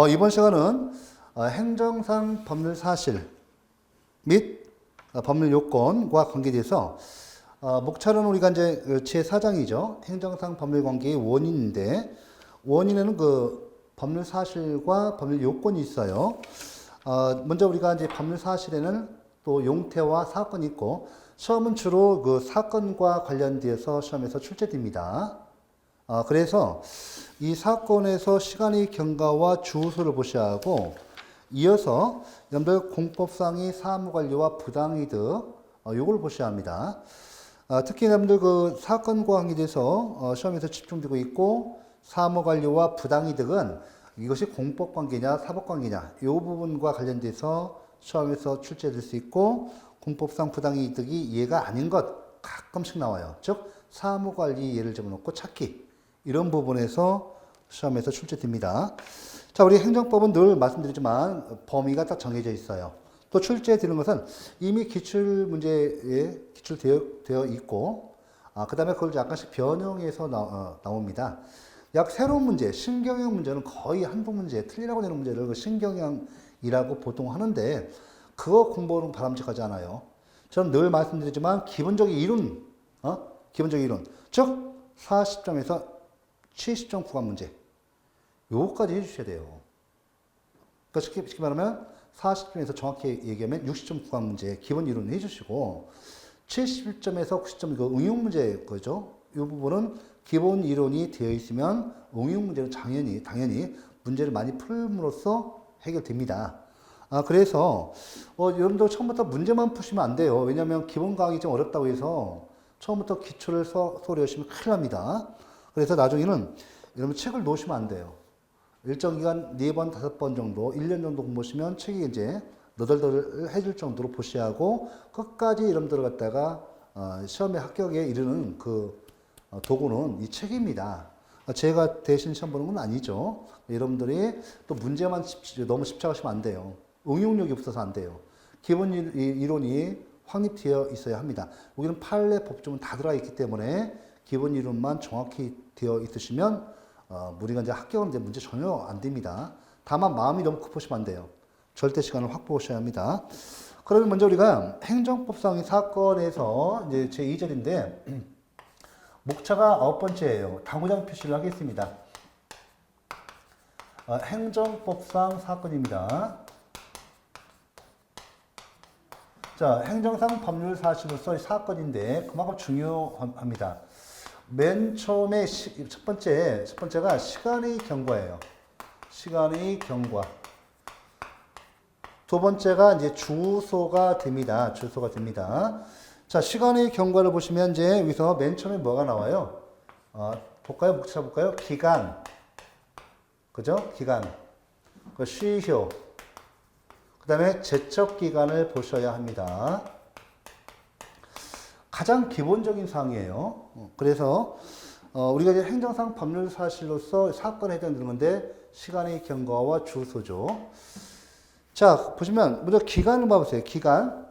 이번 시간은 행정상 법률 사실 및 법률 요건과 관계돼서 목차는 우리가 이제 제4장이죠. 행정상 법률 관계의 원인인데 원인에는 그 법률 사실과 법률 요건이 있어요. 먼저 우리가 이제 법률 사실에는 또 용태와 사건이 있고 시험은 주로 그 사건과 관련돼서 시험에서 출제됩니다. 그래서 이 사건에서 시간의 경과와 주소를 보셔야 하고 이어서 여러분들 공법상의 사무관리와 부당이득 요걸 보셔야 합니다. 특히 여러분들 그 사건과 관계돼서 시험에서 집중되고 있고 사무관리와 부당이득은 이것이 공법관계냐 사법관계냐 이 부분과 관련돼서 시험에서 출제될 수 있고 공법상 부당이득이 이해가 아닌 것 가끔씩 나와요. 즉 사무관리 예를 집어넣고 찾기 이런 부분에서 시험에서 출제됩니다. 자, 우리 행정법은 늘 말씀드리지만 범위가 딱 정해져 있어요. 또 출제되는 것은 이미 기출문제에 기출되어 있고, 그 다음에 그걸 약간씩 변형해서 나옵니다. 약 새로운 문제, 신경형 문제는 거의 한두 문제, 틀리라고 내는 문제를 신경형이라고 보통 하는데, 그거 공부는 바람직하지 않아요. 저는 늘 말씀드리지만, 기본적인 이론, 기본적인 이론. 즉, 40점에서 70점 구간 문제. 요거까지 해주셔야 돼요. 그러니까 쉽게 말하면 40점에서 정확히 얘기하면 60점 구간 문제 기본 이론을 해주시고 70점에서 90점 그 응용 문제 거죠. 이 부분은 기본 이론이 되어 있으면 응용 문제는 당연히 문제를 많이 풀므로써 해결됩니다. 그래서 여러분들 처음부터 문제만 푸시면 안 돼요. 왜냐하면 기본 강의 좀 어렵다고 해서 처음부터 기초를 소리하시면 큰일 납니다. 그래서 나중에는 여러분 책을 놓으시면 안 돼요. 일정 기간 4번, 5번 정도, 1년 정도 공부하시면 책이 이제 너덜너덜 해줄 정도로 보셔야 하고 끝까지 여러분들 갖다가 시험에 합격에 이르는 그 도구는 이 책입니다. 제가 대신 시험 보는 건 아니죠. 여러분들이 또 문제만 너무 집착하시면 안 돼요. 응용력이 없어서 안 돼요. 기본 이론이 확립되어 있어야 합니다. 여기는 판례, 법조문 다 들어가 있기 때문에 기본 이론만 정확히 되어 있으시면 우리가 이제 합격은 이제 문제 전혀 안 됩니다. 다만 마음이 너무 급하시면 안 돼요. 절대 시간을 확보하셔야 합니다. 그러면 먼저 우리가 행정법상의 사건에서 이제 제 2절인데 목차가 9번째예요. 당구장 표시를 하겠습니다. 행정법상 사건입니다. 자, 행정상 법률 사실로서의 사건인데 그만큼 중요합니다. 맨 처음에 첫 번째가 시간의 경과예요. 시간의 경과. 두 번째가 이제 주소가 됩니다. 주소가 됩니다. 자, 시간의 경과를 보시면 이제 여기서 맨 처음에 뭐가 나와요? 볼까요? 목차 볼까요? 기간. 그죠? 기간. 그 시효. 그 다음에 제척 기간을 보셔야 합니다. 가장 기본적인 사항이에요. 그래서 우리가 이제 행정상 법률 사실로서 사건에 해당되는 건데 시간의 경과와 주소죠. 자, 보시면 먼저 기간을 봐보세요. 기간.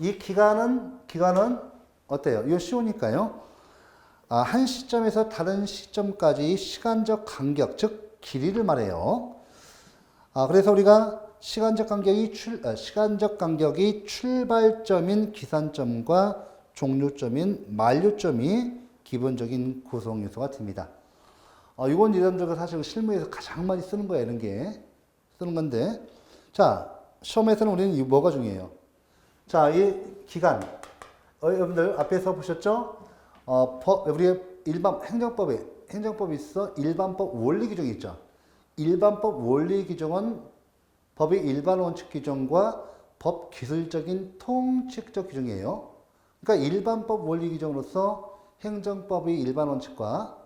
이 기간은 어때요? 이거 쉬우니까요. 한 시점에서 다른 시점까지 시간적 간격, 즉 길이를 말해요. 그래서 우리가 시간적 간격이 출발점인 기산점과 종료점인 만료점이 기본적인 구성 요소가 됩니다. 이건 여러분들과 사실 실무에서 가장 많이 쓰는 거예요. 이런 게 쓰는 건데, 자, 시험에서는 우리는 뭐가 중요해요? 자, 이 기간, 여러분들 앞에서 보셨죠? 우리 일반 행정법에 있어 일반법 원리 규정이 있죠. 일반법 원리 규정은 법의 일반 원칙 규정과 법 기술적인 통칙적 규정이에요. 그러니까 일반법 원리 규정으로서 행정법의 일반 원칙과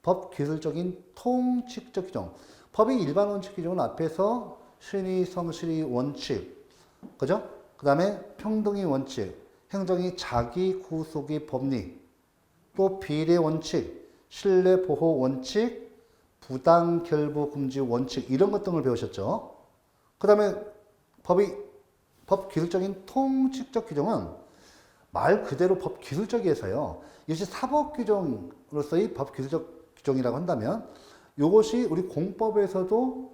법 기술적인 통칙적 규정. 법의 일반 원칙 규정은 앞에서 신의, 성실의 원칙, 그죠? 그 다음에 평등의 원칙, 행정의 자기 구속의 법리, 또 비례 원칙, 신뢰 보호 원칙, 부당 결부 금지 원칙 이런 것 등을 배우셨죠. 그 다음에 법 기술적인 통칙적 규정은 말 그대로 법 기술적이어서요. 이것이 사법 규정으로서의 법 기술적 규정이라고 한다면 이것이 우리 공법에서도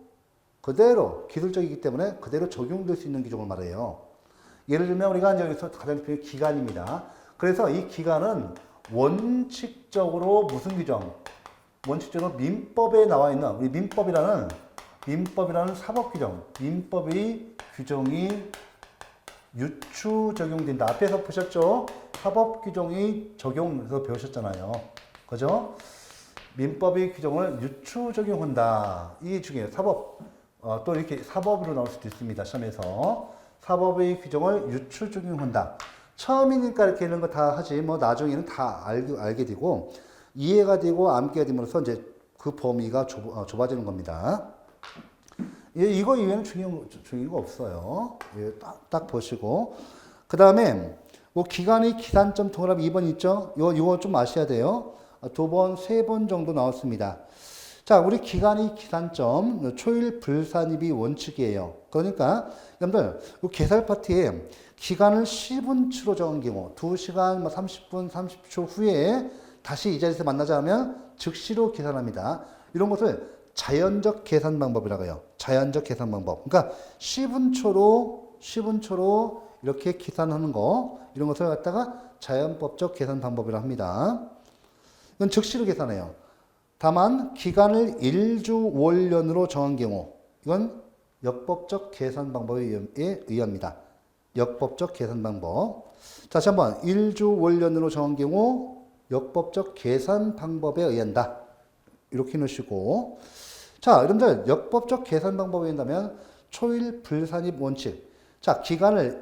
그대로 기술적이기 때문에 그대로 적용될 수 있는 규정을 말해요. 예를 들면 우리가 이제 여기서 가장 중요한 기간입니다. 그래서 이 기간은 원칙적으로 무슨 규정? 원칙적으로 민법에 나와 있는 우리 민법이라는 사법 규정, 민법의 규정이 유추 적용된다. 앞에서 보셨죠? 사법 규정이 적용해서 배우셨잖아요. 그죠? 민법의 규정을 유추 적용한다. 이게 중요해요. 사법. 또 이렇게 사법으로 나올 수도 있습니다. 시험에서. 사법의 규정을 유추 적용한다. 처음이니까 이렇게 이런 거 다 하지. 뭐 나중에는 다 알게 되고 이해가 되고 암기가 됨으로써 이제 그 범위가 좁아지는 겁니다. 이거 이외에는 중요한 거 없어요. 예, 딱 보시고. 그 다음에 뭐 기간의 기산점 통합 2번 있죠? 이거 좀 아셔야 돼요. 2번, 3번 정도 나왔습니다. 자, 우리 기간의 기산점, 초일 불산입이 원칙이에요. 그러니까, 여러분들, 이 계산 파트에 기간을 10분치로 정한 경우, 2시간, 30분, 30초 후에 다시 이 자리에서 만나자 하면 즉시로 계산합니다. 이런 것을 자연적 계산 방법이라고 해요. 자연적 계산 방법. 그러니까 10분초로 이렇게 계산하는 거, 이런 것을 갖다가 자연법적 계산 방법이라고 합니다. 이건 즉시로 계산해요. 다만 기간을 일주월년으로 정한 경우 이건 역법적 계산 방법에 의합니다. 역법적 계산 방법. 다시 한번 일주월년으로 정한 경우 역법적 계산 방법에 의한다. 이렇게 넣으시고 자, 여러분들 역법적 계산 방법에 의한다면 초일 불산입 원칙. 자, 기간을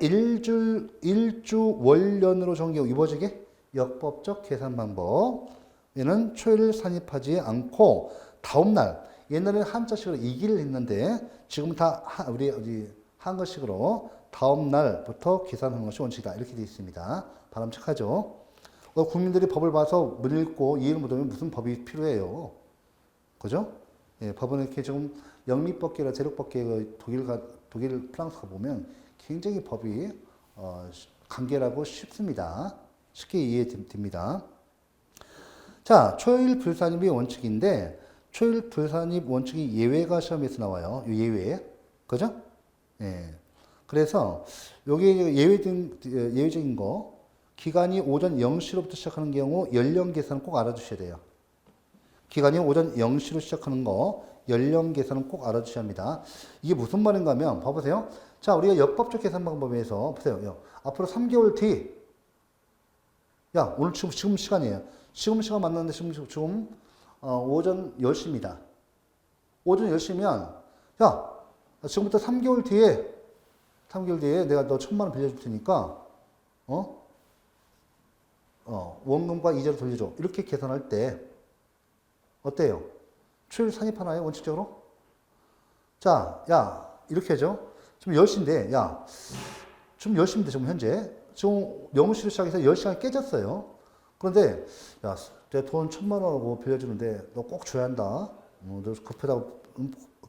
일주월년으로 정한 경우 이루어지게 역법적 계산 방법. 얘는 초일을 산입하지 않고 다음날 옛날에는 한자식으로 이기를 했는데 지금은 다 우리 한글식으로 다음날부터 계산하는 것이 원칙이다. 이렇게 되어 있습니다. 바람직하죠. 국민들이 법을 봐서 못 읽고 이해를 못하면 무슨 법이 필요해요. 그죠? 예, 법은 이렇게 지금 영미법계나 제력법계 독일, 프랑스 가보면 굉장히 법이 간결하고 쉽습니다. 쉽게 이해됩니다. 자, 초일 불산입이 원칙인데 초일 불산입 원칙이 예외가 시험에서 나와요. 예외. 그죠? 예. 그래서 여기 예외적인 거 기간이 오전 0시로부터 시작하는 경우 연령 계산은 꼭 알아두셔야 돼요. 기간이 오전 0시로 시작하는 거 연령 계산은 꼭 알아두셔야 합니다. 이게 무슨 말인가 하면 봐보세요. 자, 우리가 역법적 계산 방법에서 보세요. 앞으로 3개월 뒤 야, 오늘 지금 시간이에요. 지금 시간 만났는데 지금 오전 10시입니다. 오전 10시면 야, 지금부터 3개월 뒤에 내가 너 1,000만 원 빌려줄 테니까 원금과 이자로 돌려줘. 이렇게 계산할 때 어때요? 초일 산입하나요? 원칙적으로? 자, 야, 이렇게 하죠. 지금 10시인데 야, 지금 10시인데 지금 현재 지금 0시로 시작해서 10시간 깨졌어요. 그런데 야, 내가 돈 1,000만 원하고 빌려주는데 너 꼭 줘야 한다. 너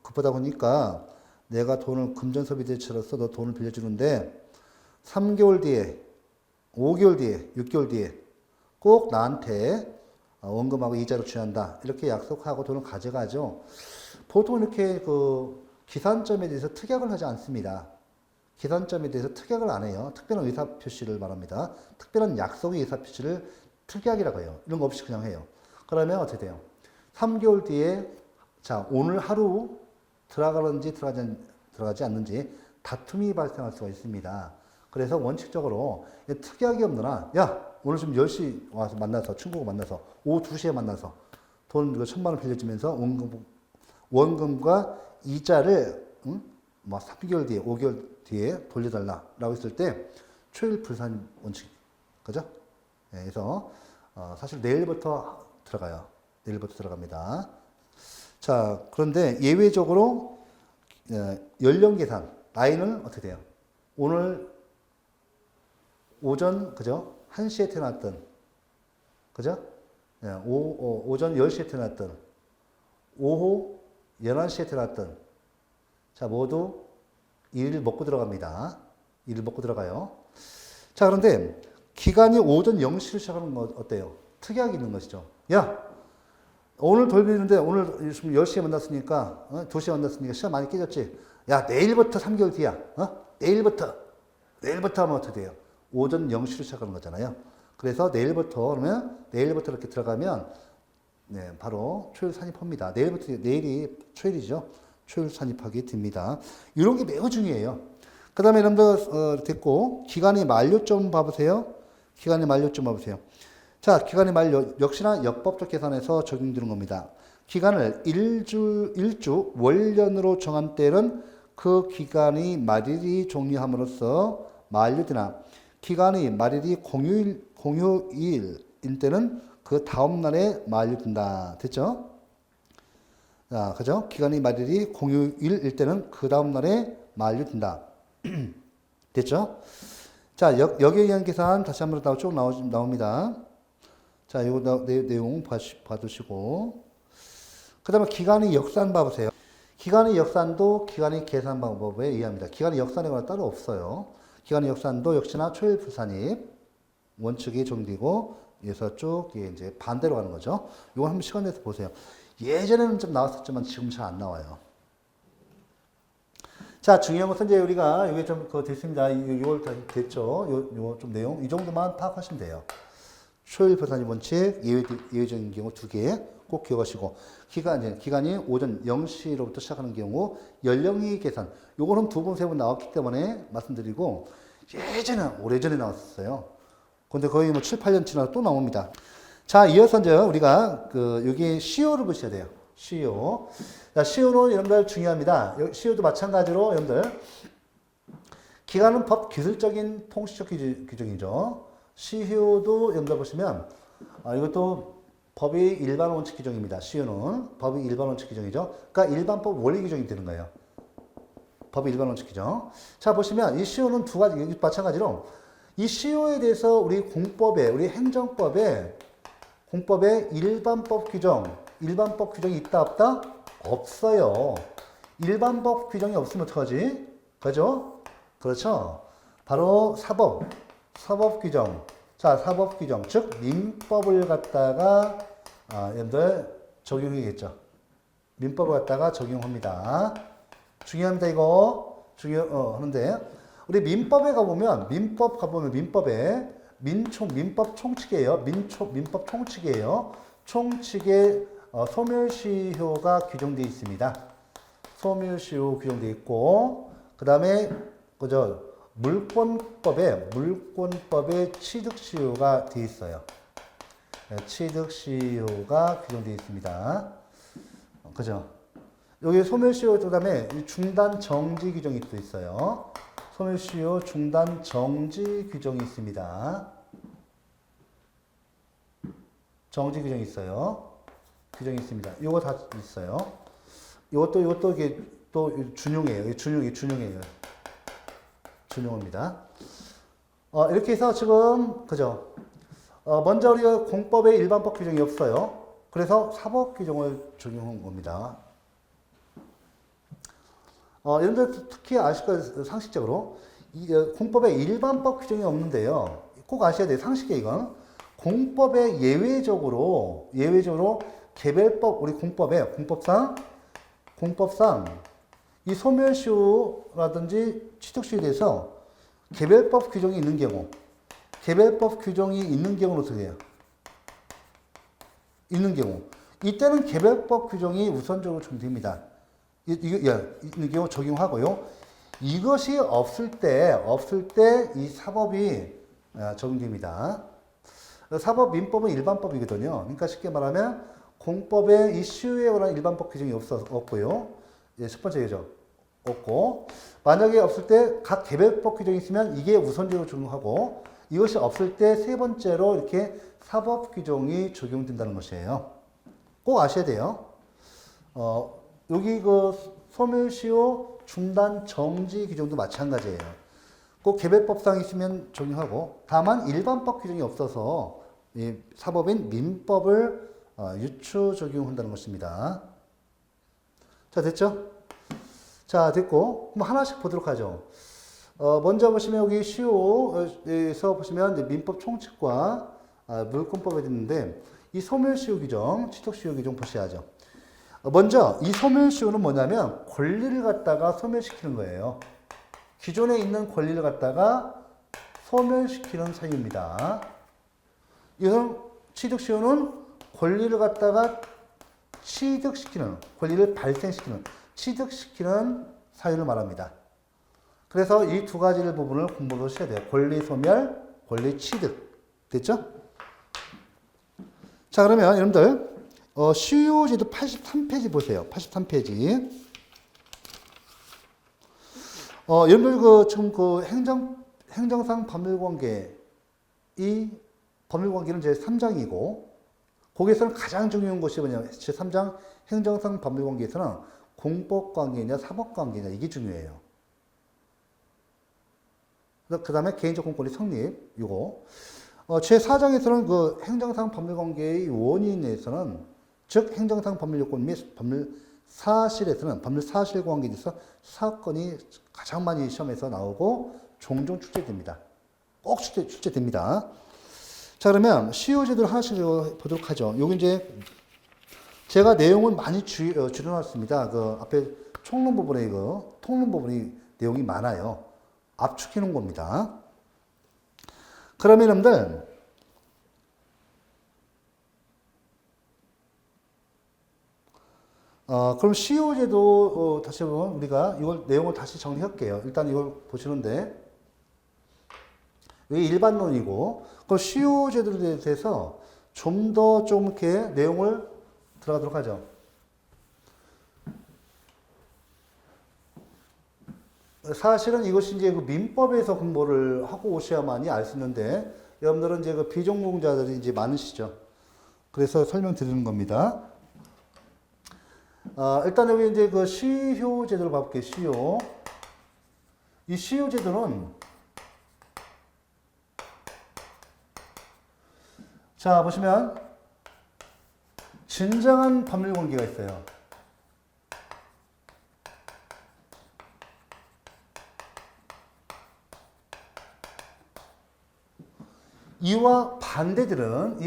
급하다고 하니까 내가 돈을 금전소비대처로서 너 돈을 빌려주는데 3개월 뒤에, 5개월 뒤에, 6개월 뒤에 꼭 나한테 원금하고 이자로 줘야 한다. 이렇게 약속하고 돈을 가져가죠. 보통 이렇게 그 기산점에 대해서 특약을 하지 않습니다. 기산점에 대해서 특약을 안 해요. 특별한 의사표시를 말합니다. 특별한 약속의 의사표시를 특약이라고 해요. 이런 거 없이 그냥 해요. 그러면 어떻게 돼요? 3개월 뒤에 자, 오늘 하루 들어가는지 들어가지 않는지 다툼이 발생할 수가 있습니다. 그래서 원칙적으로 특약이 없는 한, 야, 오늘 좀 10시 와서 만나서, 친구가 만나서, 오후 2시에 만나서 돈 1,000만 원 빌려주면서 원금과 이자를, 뭐 3개월 뒤에, 5개월 뒤에 돌려달라라고 했을 때, 초일 불산 원칙. 그죠? 네, 그래서, 사실 내일부터 들어가요. 내일부터 들어갑니다. 자, 그런데 예외적으로, 연령 계산, 나이는 어떻게 돼요? 오늘 오전, 그죠? 1시에 태어났던, 그죠? 오전 10시에 태어났던, 오후 11시에 태어났던, 자, 모두 일을 먹고 들어갑니다. 일을 먹고 들어가요. 자, 그런데 기간이 오전 0시로 시작하는 건 어때요? 특약이 있는 것이죠. 야, 오늘 돌리는데 오늘 지금 10시에 만났으니까 2시에 만났으니까 시간 많이 깨졌지. 야, 내일부터 3개월 뒤야. 내일부터 하면 어떻게 돼요? 오전 0시로 시작하는 거잖아요. 그래서 내일부터 그러면 내일부터 이렇게 들어가면 네, 바로 초일 산입합니다. 내일이 초일이죠. 초일 산입하게 됩니다. 이런 게 매우 중요해요. 그 다음에 여러분들 됐고 기간이 만료점 봐보세요. 기간이 만료점 봐보세요. 자, 기간이 만료 역시나 역법적 계산에서 적용되는 겁니다. 기간을 일주 월년으로 정한 때는 그 기간이 말일이 종료함으로써 만료되나 기간이 말일이 공휴일인 때는 그 다음 날에 만료된다. 됐죠? 자, 그죠? 기간이 말일이 공휴일일 때는 그 다음 날에 만료된다. 됐죠? 자, 여기에 의한 계산 다시 한번 쭉 나옵니다. 자, 이거 내용 봐두시고. 그 다음에 기간의 역산 봐보세요. 기간의 역산도 기간의 계산 방법에 의합니다. 기간의 역산에 관한 따로 없어요. 기간의 역산도 역시나 초일 불산입 원칙이 적용되고 여기서 쭉 이제 반대로 가는 거죠. 이건 한번 시간 내서 보세요. 예전에는 좀 나왔었지만 지금 잘 안 나와요. 자, 중요한 것은 이제 우리가 이게 좀 됐습니다. 6월 다 됐죠. 요 좀 내용 이 정도만 파악하시면 돼요. 초일 불산입 원칙 예외적인 경우 2개 꼭 기억하시고 기간이 오전 0시로부터 시작하는 경우 연령의 계산 요거는 2번, 3번 나왔기 때문에 말씀드리고 오래전에 나왔었어요. 근데 거의 뭐 7, 8년 지나서 또 나옵니다. 자, 이어서 이제 우리가 여기 시효를 보셔야 돼요. 시효. 자, 시효는 여러분들 중요합니다. 시효도 마찬가지로 여러분들 기간은 법 기술적인 통식적 규정이죠. 시효도 여러분들 보시면 이것도 법이 일반 원칙 규정입니다. 시효는 법이 일반 원칙 규정이죠. 그러니까 일반법 원리 규정이 되는 거예요. 법이 일반 원칙 규정. 자, 보시면 이 시효는 두 가지 마찬가지로 이 시효에 대해서 우리 행정법에 공법에 일반법 규정이 있다 없다? 없어요. 일반법 규정이 없으면 어떡하지? 그죠? 그렇죠? 바로 사법 규정. 자, 사법 규정, 즉 민법을 갖다가 여러분들 적용이겠죠. 민법을 갖다가 적용합니다. 중요합니다. 이거 하는데 우리 민법에 가보면 민법에 민법 총칙이에요. 민법 총칙이에요. 총칙에 소멸시효가 규정되어 있습니다. 소멸시효 규정되어 있고 그 다음에 물권법에 취득시효가 되어 있어요. 취득시효가 규정되어 있습니다. 그죠? 여기 소멸시효 그 다음에 중단 정지 규정이 또 있어요. 소멸시효 중단 정지 규정이 있습니다. 정지 규정이 있어요. 규정이 있습니다. 요거 다 있어요. 이것도 이게 또 준용이에요. 준용이에요. 준용입니다. 이렇게 해서 지금 그죠? 먼저 우리가 공법에 일반법 규정이 없어요. 그래서 사법 규정을 적용한 겁니다. 여러분들 특히 아실 거예요. 상식적으로 공법에 일반법 규정이 없는데요. 꼭 아셔야 돼요. 상식에 이건 공법에 예외적으로 개별법 우리 공법상 이 소멸시효라든지 취득시효에 대해서 개별법 규정이 있는 경우는 어떻게 해요? 있는 경우. 이때는 개별법 규정이 우선적으로 적용됩니다. 있는 경우 적용하고요. 이것이 없을 때 이 사법이 적용됩니다. 사법 민법은 일반법이거든요. 그러니까 쉽게 말하면 공법에 이 시효에 관한 일반법 규정이 없고요. 첫 번째 예죠. 없고 만약에 없을 때 각 개별법 규정이 있으면 이게 우선적으로 적용하고 이것이 없을 때 세 번째로 이렇게 사법 규정이 적용된다는 것이에요. 꼭 아셔야 돼요. 여기 소멸시효 중단 정지 규정도 마찬가지예요. 꼭 개별법상 있으면 적용하고 다만 일반법 규정이 없어서 이 사법인 민법을 유추 적용한다는 것입니다. 자, 됐죠? 자, 됐고 그럼 하나씩 보도록 하죠. 먼저 보시면 여기 시효에서 보시면 이제 민법 총칙과 물권법이 있는데 이 소멸시효 규정, 취득시효 규정 보셔야죠. 먼저 이 소멸시효는 뭐냐면 권리를 갖다가 소멸시키는 거예요. 기존에 있는 권리를 갖다가 소멸시키는 사유입니다. 이건 취득시효는 권리를 갖다가 취득시키는, 권리를 발생시키는, 취득시키는 사유를 말합니다. 그래서 이 두 가지를 부분을 공부를 하셔야 돼요. 권리 소멸, 권리 취득. 됐죠? 자, 그러면 여러분들 시효제도 83페이지 보세요. 83페이지. 여러분들 지금 행정상 법률관계, 이 법률관계는 제 3장이고 거기에서는 가장 중요한 것이 뭐냐면 제 3장 행정상 법률관계에서는 공법관계냐 사법관계냐 이게 중요해요. 그 다음에 개인적 공권리 성립 이거 제 4장에서는 그 행정상 법률관계의 원인에서는 즉 행정상 법률요건 및 법률사실에서는 법률사실관계에 대해서 사건이 가장 많이 시험에서 나오고 종종 출제됩니다. 꼭 출제됩니다. 자, 그러면 시효제도를 하나씩 보도록 하죠. 여기 이제 제가 내용을 많이 줄여놨습니다. 그 앞에 총론 부분에 통론 부분이 내용이 많아요. 압축해 놓은 겁니다. 그러면 여러분들 그럼 시효제도 다시 한번 우리가 이걸 내용을 다시 정리할게요. 일단 이걸 보시는데 이게 일반론이고 그 시효제도에 대해서 좀 더 좀 이렇게 내용을 들어가도록 하죠. 사실은 이것이 이제 그 민법에서 공부를 하고 오셔야만이 알 수 있는데 여러분들은 이제 그 비전공자들이 이제 많으시죠. 그래서 설명드리는 겁니다. 일단 여기 이제 그 시효제도를 봐볼게요. 시효. 이 시효제도는 자, 보시면 진정한 법률 관계가 있어요. 이와 반대들은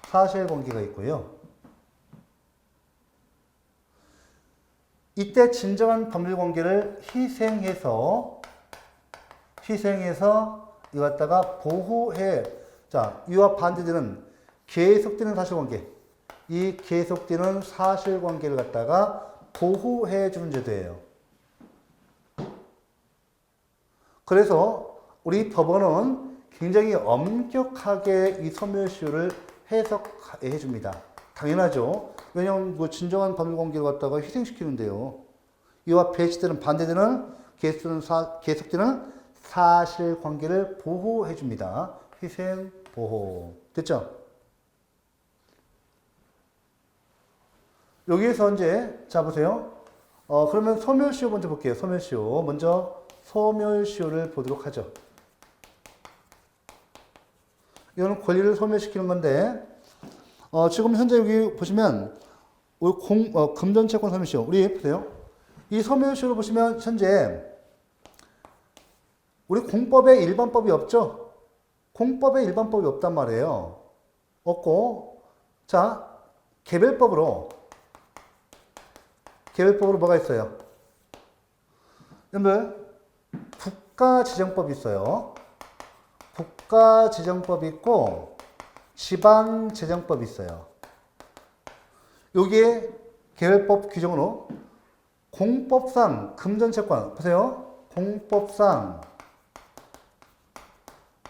사실관계가 있고요. 이때 진정한 법률관계를 희생해서 이거 갖다가 보호해. 자, 이와 반대되는 계속되는 사실관계. 이 계속되는 사실관계를 갖다가 보호해 주는 제도예요. 그래서 우리 법원은 굉장히 엄격하게 이 소멸시효를 해석해 줍니다. 당연하죠. 왜냐하면 뭐 진정한 법률관계를 갖다가 희생시키는데요. 이와 반대되는 계속되는 사실관계를 보호해 줍니다. 희생, 보호. 됐죠? 여기에서 이제 자 보세요. 그러면 소멸시효 먼저 볼게요. 소멸시효. 먼저 소멸시효를 보도록 하죠. 이거는 권리를 소멸시키는 건데 지금 현재 여기 보시면 우리 금전채권 소멸시효. 우리 보세요. 이 소멸시효를 보시면 현재 우리 공법에 일반법이 없죠? 공법에 일반법이 없단 말이에요. 없고 자 개별법으로 뭐가 있어요? 여러분 국가지정법이 있어요. 국가지정법이 있고 지방재정법이 있어요. 여기에 개별법 규정으로 공법상 금전채권 보세요. 공법상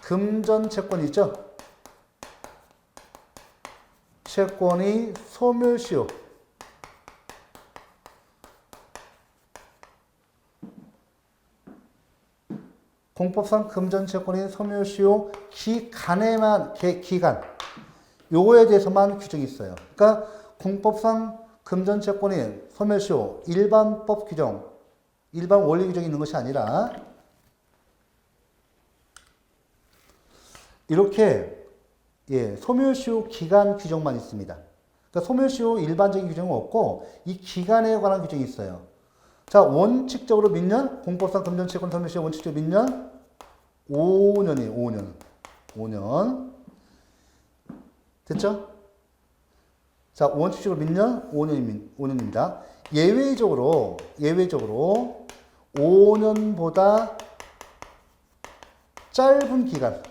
금전채권이 있죠. 채권이 소멸시효 공법상 금전채권이 소멸시효 기간에만 기간 요거에 대해서만 규정이 있어요. 그러니까 공법상 금전채권이 소멸시효 일반법 규정 일반 원리 규정이 있는 것이 아니라 이렇게 소멸시효 기간 규정만 있습니다. 그러니까 소멸시효 일반적인 규정은 없고 이 기간에 관한 규정이 있어요. 자, 원칙적으로 몇 년? 공법상 금전채권 소멸시효 원칙적으로 몇 년? 5년이에요. 5년. 5년. 됐죠? 자, 원칙적으로 몇 년? 5년입니다. 예외적으로 5년보다 짧은 기간.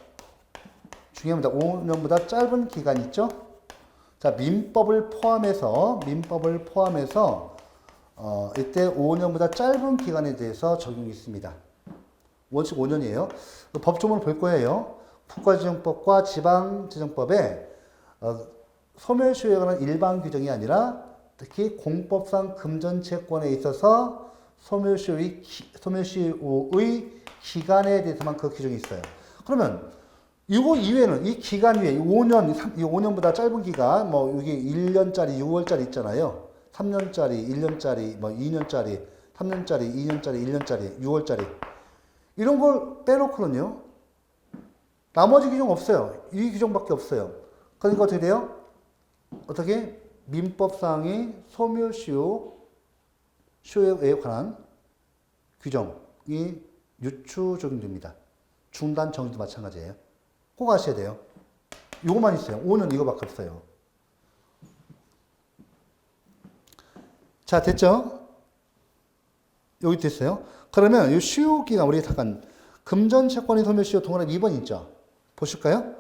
중요합니다. 5년보다 짧은 기간 있죠? 자, 민법을 포함해서 이때 5년보다 짧은 기간에 대해서 적용이 있습니다. 원칙 5년이에요. 법조문을 볼 거예요. 국가지정법과 지방지정법에 소멸시효에 관한 일반 규정이 아니라 특히 공법상 금전채권에 있어서 소멸시효의 기간에 대해서만 그 규정이 있어요. 그러면 이거 이외에는 이 기간 외에 5년보다 짧은 기간, 뭐 여기 1년짜리, 6월짜리 있잖아요. 3년짜리, 1년짜리, 뭐 2년짜리, 3년짜리, 2년짜리, 1년짜리, 6월짜리 이런 걸 빼놓고는요. 나머지 규정 없어요. 이 규정밖에 없어요. 그러니까 어떻게 돼요? 어떻게? 민법상의 소멸시효에 관한 규정이 유추 적용됩니다. 중단 정지도 마찬가지예요. 꼭 아셔야 돼요. 이것만 있어요. 5년 이거밖에 없어요. 자, 됐죠? 여기 됐어요. 그러면 이 시효 기간 우리 잠깐 금전채권의 소멸시효 동그라미 2번 있죠? 보실까요?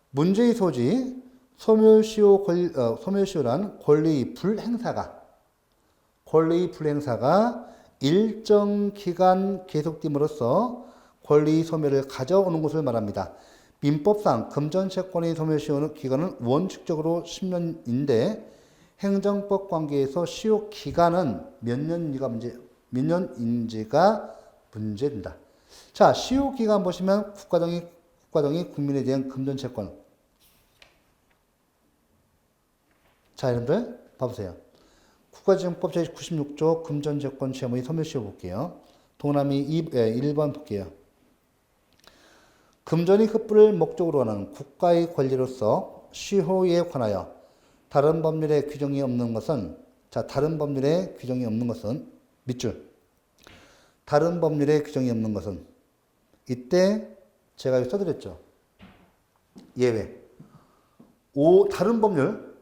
문제의 소지 소멸시효란 권리의 불행사가 일정 기간 계속됨으로써 권리 소멸을 가져오는 것을 말합니다. 민법상 금전채권의 소멸시효 기간은 원칙적으로 10년인데 행정법 관계에서 시효 기간은 몇 년인지가 문제된다. 자, 시효 기간 보시면 국가등이 국민에 대한 금전채권. 자, 여러분들 봐보세요. 국가지정법 제96조 금전채권 시험의 소멸시효 볼게요. 동남이 1번 볼게요. 금전의 흡부를 목적으로 하는 국가의 권리로서 시효에 관하여 다른 법률에 규정이 없는 것은 밑줄. 다른 법률에 규정이 없는 것은 이때 제가 써드렸죠. 예외. 다른 법률.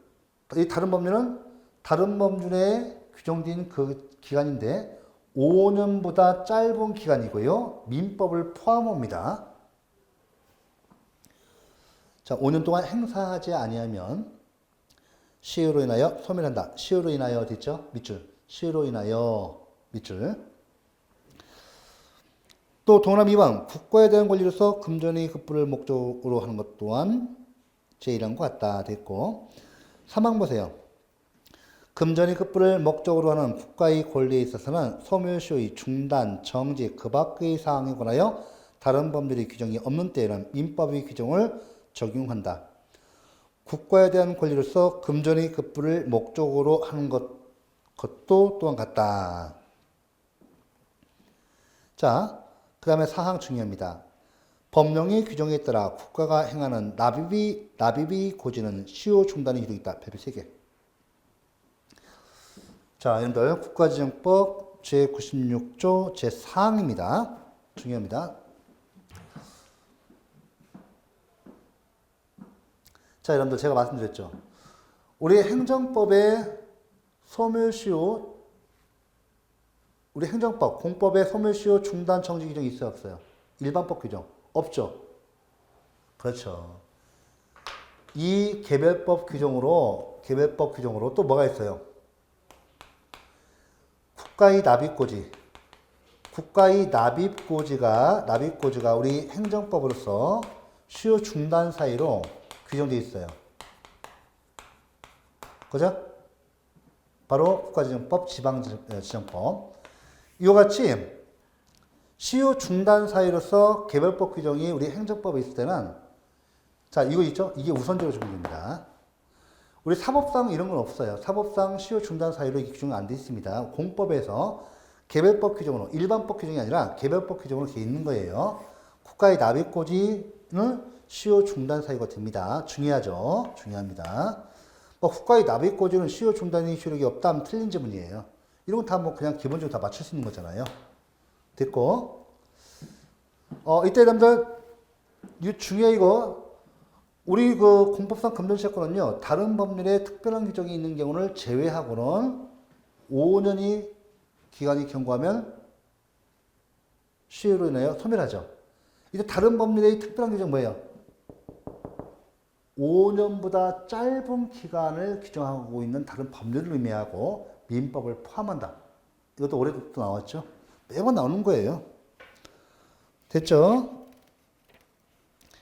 이 다른 법률은 다른 법률에 규정된 그 기간인데 5년보다 짧은 기간이고요. 민법을 포함합니다. 자, 5년 동안 행사하지 아니하면 시효로 인하여 소멸한다. 시효로 인하여 됐죠? 밑줄. 시효로 인하여 밑줄. 또 동남 2번 국가에 대한 권리로서 금전의 흡부를 목적으로 하는 것 또한 제1항과 같다. 됐고 3항 보세요. 금전의 흡부를 목적으로 하는 국가의 권리에 있어서는 소멸시효의 중단, 정지, 그 밖의 사항에 관하여 다른 법률의 규정이 없는 때에는 민법의 규정을 적용한다. 국가에 대한 권리로서 금전의 흡부를 목적으로 하는 것도 또한 같다. 자, 그 다음에 사항 중요합니다. 법령의 규정에 따라 국가가 행하는 납입의 고지는 시효 중단의 기록이 있다. 별표 3개. 자, 여러분들 국가지정법 제96조 제4항입니다. 중요합니다. 자, 여러분들 제가 말씀드렸죠. 우리 행정법에 소멸시효, 우리 행정법, 공법에 소멸시효 중단 정지 규정이 있어요, 없어요? 일반법 규정 없죠. 그렇죠. 이 개별법 규정으로 또 뭐가 있어요? 국가의 납입고지가 우리 행정법으로서 시효 중단 사이로 규정되어 있어요. 그죠? 바로 국가지정법, 지방지정법. 이와 같이 시효 중단 사이로서 개별법 규정이 우리 행정법에 있을 때는 자, 이거 있죠? 이게 우선적으로 적용됩니다. 우리 사법상 이런 건 없어요. 사법상 시효 중단 사유로 이 규정은 안 돼 있습니다. 공법에서 개별법 규정으로, 일반법 규정이 아니라 개별법 규정으로 되어 있는 거예요. 국가의 납입고지는 시효 중단 사유가 됩니다. 중요하죠. 중요합니다. 국가의 납입고지는 시효 중단의 효력이 없다 하면 틀린 지문이에요. 이런 건 다 뭐 그냥 기본적으로 다 맞출 수 있는 거잖아요. 됐고. 이때 여러분들, 중요해 이거. 우리 그 공법상 금전채권은요, 다른 법률에 특별한 규정이 있는 경우를 제외하고는 5년이 기간이 경과하면 시효로 인하여 소멸하죠. 이제 다른 법률의 특별한 규정 뭐예요? 5년보다 짧은 기간을 규정하고 있는 다른 법률을 의미하고 민법을 포함한다. 이것도 올해부터 나왔죠. 매번 나오는 거예요. 됐죠?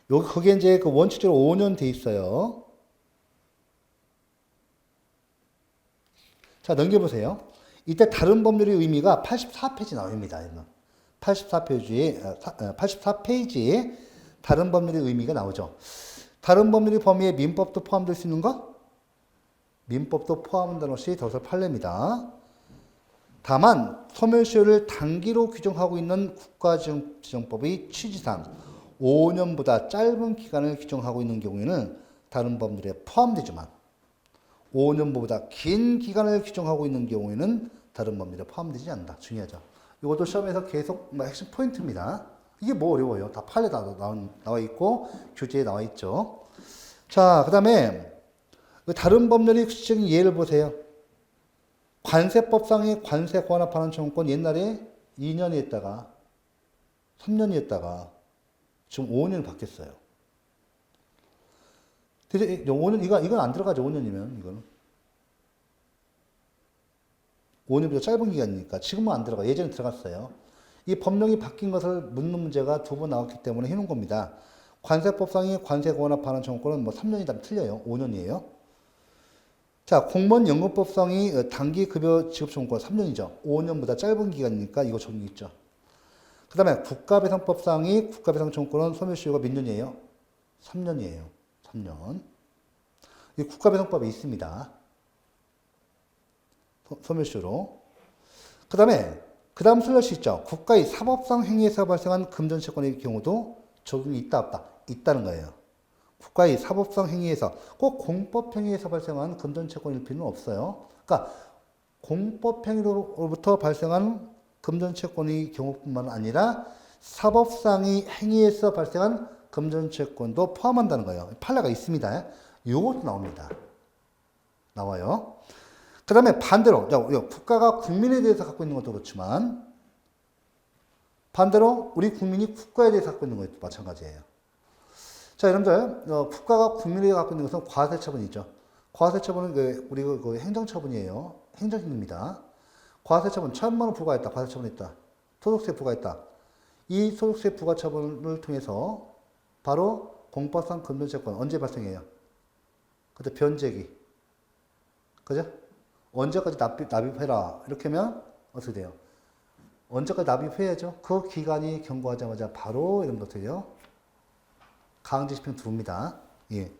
거기에 이제 그 원칙적으로 5년 돼 있어요. 자, 넘겨보세요. 이때 다른 법률의 의미가 84페이지 나옵니다. 84페이지에 다른 법률의 의미가 나오죠. 다른 법률의 범위에 민법도 포함될 수 있는 거? 민법도 포함한다는 것이 덧설 판례입니다. 다만 소멸시효를 단기로 규정하고 있는 국가지정법의 취지상 5년보다 짧은 기간을 규정하고 있는 경우에는 다른 법률에 포함되지만 5년보다 긴 기간을 규정하고 있는 경우에는 다른 법률에 포함되지 않는다. 중요하죠. 이것도 시험에서 계속 핵심 포인트입니다. 이게 뭐 어려워요. 다 판례 나와 있고 교재에 나와 있죠. 자, 그 다음에 다른 법률의 구체적인 예를 보세요. 관세법상의 관세 권합하는 청구권 옛날에 2년이었다가 3년이었다가 지금 5년이 바뀌었어요. 대체 5년 이건 안 들어가죠. 5년이면 이거는 5년보다 짧은 기간이니까 지금은 안 들어가. 예전에 들어갔어요. 이 법령이 바뀐 것을 묻는 문제가 두 번 나왔기 때문에 해놓은 겁니다. 관세법상의 관세 권합하는 청구권은 뭐 3년이다 틀려요. 5년이에요. 자, 공무원 연금법상의 단기 급여 지급 청구권 3년이죠. 5년보다 짧은 기간이니까 이거 적용 있죠. 그 다음에 국가배상법상의 국가배상 청구권은 소멸시효가 몇 년이에요? 3년이에요. 3년. 이 국가배상법이 있습니다. 소멸시효로. 그 다음 슬러시 있죠. 국가의 사법상 행위에서 발생한 금전채권의 경우도 적용이 있다 없다? 있다는 거예요. 국가의 사법상 행위에서 꼭 공법 행위에서 발생한 금전채권일 필요는 없어요. 그러니까 공법 행위로부터 발생한 금전채권의 경우뿐만 아니라 사법상의 행위에서 발생한 금전채권도 포함한다는 거예요. 판례가 있습니다. 이것도 나옵니다. 나와요. 그 다음에 반대로 국가가 국민에 대해서 갖고 있는 것도 그렇지만 반대로 우리 국민이 국가에 대해서 갖고 있는 것도 마찬가지예요. 자, 여러분들 국가가 국민에 대해서 갖고 있는 것은 과세처분이죠. 과세처분은 우리 그 행정처분이에요. 행정입니다. 과세처분 1,000만 원 부과했다. 과세처분했다. 소득세 부과했다. 이 소득세 부과처분을 통해서 바로 공법상 금전채권 언제 발생해요? 그죠? 변제기. 그죠? 언제까지 납입해라. 이렇게 하면 어떻게 돼요? 언제까지 납입해야죠? 그 기간이 경과하자마자 바로 이런 것도 돼요. 강제집행 들어옵니다. 예.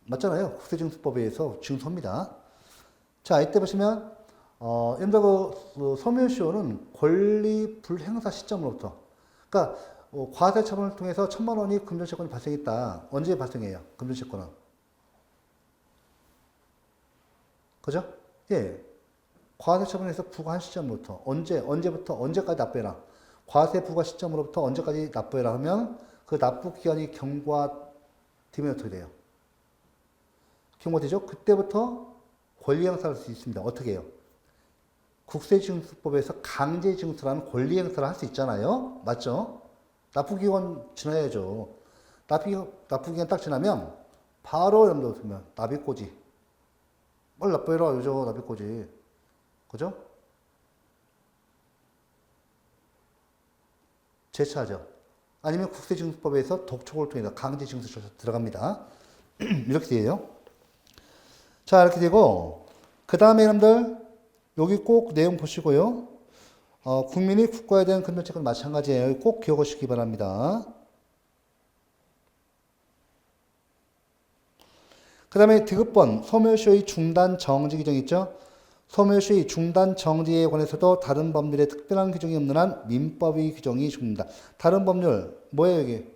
맞잖아요. 국세징수법에 의해서 증소입니다. 자, 이때 보시면, 여러분들 그 소멸시효는 권리 불행사 시점으로부터. 그러니까, 과세처분을 통해서 1,000만 원이 금전채권이 발생했다. 언제 발생해요? 금전채권은. 그죠? 예. 과세처분에서 부과한 시점부터. 언제부터, 언제까지 납부해라. 과세 부과 시점으로부터 언제까지 납부해라 하면 그 납부 기간이 경과되면 어떻게 돼요? 경과되죠? 그때부터 권리 행사할 수 있습니다. 어떻게 해요? 국세징수법에서 강제징수라는 권리 행사를 할 수 있잖아요. 맞죠? 납부기간 지나야죠. 납부기간 딱 지나면 바로 여러분들 보면 납입고지. 빨리 납부해라. 요죠. 납입고지. 그죠? 제차하죠. 아니면 국세징수법에서 독촉을 통해서 강제징수 들어갑니다. 이렇게 돼요. 자, 이렇게 되고, 그 다음에 여러분들, 여기 꼭 내용 보시고요. 국민이 국가에 대한 금전채권 마찬가지예요. 꼭 기억하시기 바랍니다. 그 다음에 디귿번, 소멸시효의 중단 정지 규정 있죠? 소멸시효의 중단 정지에 관해서도 다른 법률에 특별한 규정이 없는 한 민법의 규정이 적립니다. 다른 법률, 뭐예요, 여기?